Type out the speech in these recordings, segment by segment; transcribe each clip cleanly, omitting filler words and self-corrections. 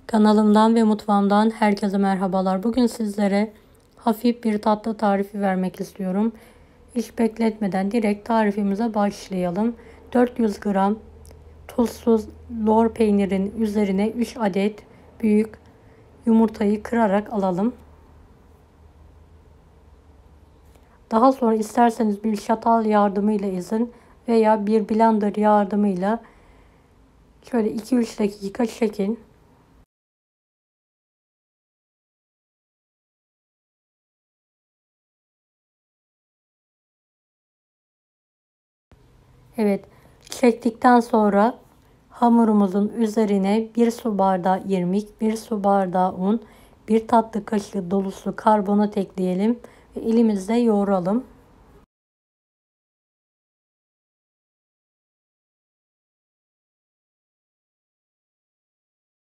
Kanalımdan ve mutfağımdan herkese merhabalar. Bugün sizlere hafif bir tatlı tarifi vermek istiyorum. Hiç bekletmeden direkt tarifimize başlayalım. 400 gram tuzsuz lor peynirin üzerine 3 adet büyük yumurtayı kırarak alalım. Daha sonra isterseniz bir çatal yardımıyla ezin veya bir blender yardımıyla şöyle 2-3 dakika çekin. Evet, çektikten sonra hamurumuzun üzerine 1 su bardağı irmik, 1 su bardağı un, 1 tatlı kaşığı dolusu karbonat ekleyelim ve elimizle yoğuralım.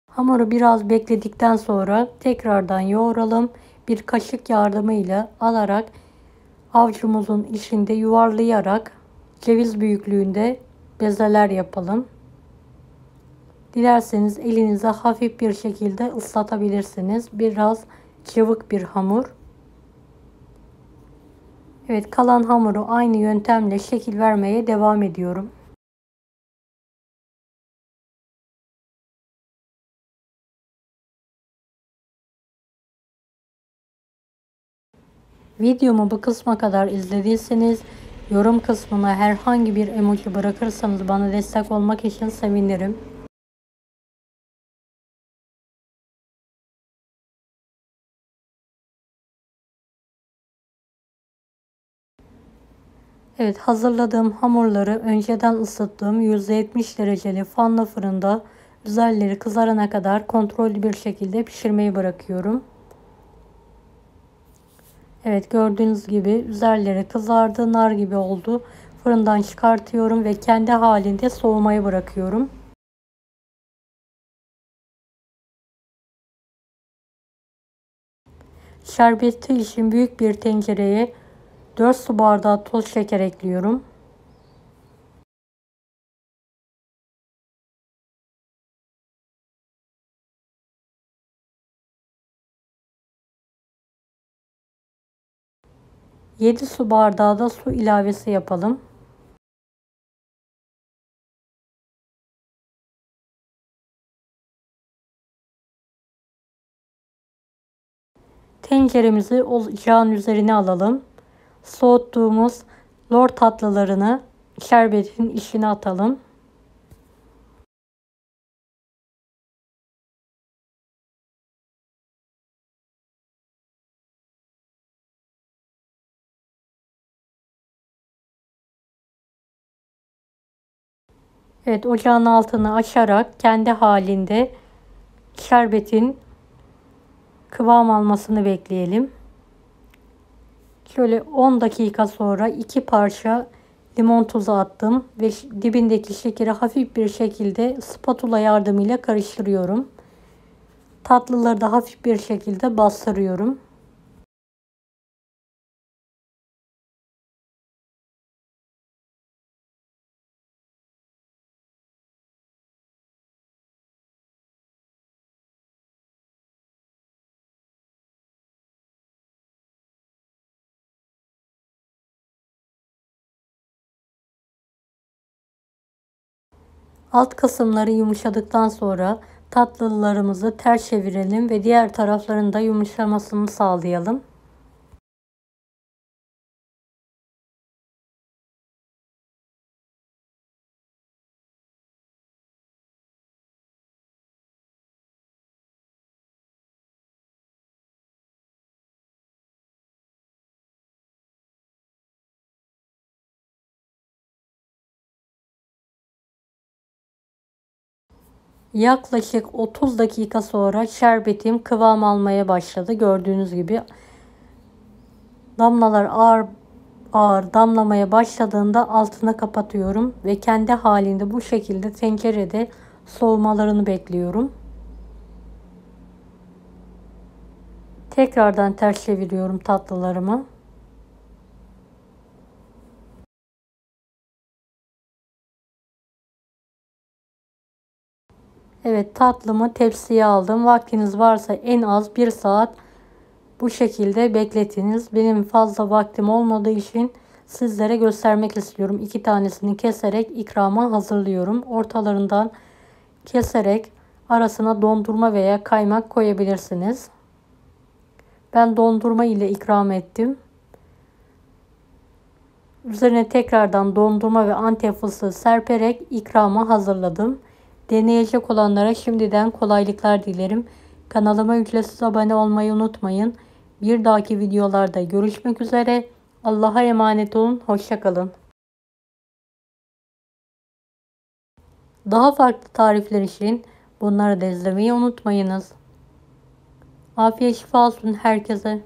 Hamuru biraz bekledikten sonra tekrardan yoğuralım. Bir kaşık yardımıyla alarak avucumuzun içinde yuvarlayarak ceviz büyüklüğünde bezeler yapalım. Dilerseniz elinize hafif bir şekilde ıslatabilirsiniz. Biraz cıvık bir hamur. Evet, kalan hamuru aynı yöntemle şekil vermeye devam ediyorum. Videomu bu kısma kadar izlediyseniz yorum kısmına herhangi bir emoji bırakırsanız bana destek olmak için sevinirim. Evet, hazırladığım hamurları önceden ısıttığım 170 dereceli fanlı fırında üzerleri kızarana kadar kontrollü bir şekilde pişirmeyi bırakıyorum. Evet, gördüğünüz gibi üzerleri kızardı, nar gibi oldu. Fırından çıkartıyorum ve kendi halinde soğumaya bırakıyorum. Şerbeti için büyük bir tencereye 4 su bardağı toz şeker ekliyorum. Yedi su bardağı da su ilavesi yapalım. Tenceremizi ocağın üzerine alalım. Soğuttuğumuz lor tatlılarını şerbetin içine atalım. Evet, ocağın altını açarak kendi halinde şerbetin kıvam almasını bekleyelim. Şöyle 10 dakika sonra 2 parça limon tuzu attım ve dibindeki şekeri hafif bir şekilde spatula yardımıyla karıştırıyorum. Tatlıları da hafif bir şekilde bastırıyorum. Alt kısımları yumuşadıktan sonra tatlılarımızı ters çevirelim ve diğer taraflarında yumuşamasını sağlayalım. Yaklaşık 30 dakika sonra şerbetim kıvam almaya başladı. Gördüğünüz gibi damlalar ağır ağır damlamaya başladığında altını kapatıyorum ve kendi halinde bu şekilde tencerede soğumalarını bekliyorum. Tekrardan ters çeviriyorum tatlılarımı. Evet, tatlımı tepsiye aldım. Vaktiniz varsa en az 1 saat bu şekilde bekletiniz. Benim fazla vaktim olmadığı için sizlere göstermek istiyorum. 2 tanesini keserek ikrama hazırlıyorum. Ortalarından keserek arasına dondurma veya kaymak koyabilirsiniz. Ben dondurma ile ikram ettim. Üzerine tekrardan dondurma ve Antep fıstığı serperek ikrama hazırladım. Deneyecek olanlara şimdiden kolaylıklar dilerim. Kanalıma ücretsiz abone olmayı unutmayın. Bir dahaki videolarda görüşmek üzere. Allah'a emanet olun. Hoşça kalın. Daha farklı tarifler için bunları da izlemeyi unutmayınız. Afiyet şifa olsun herkese.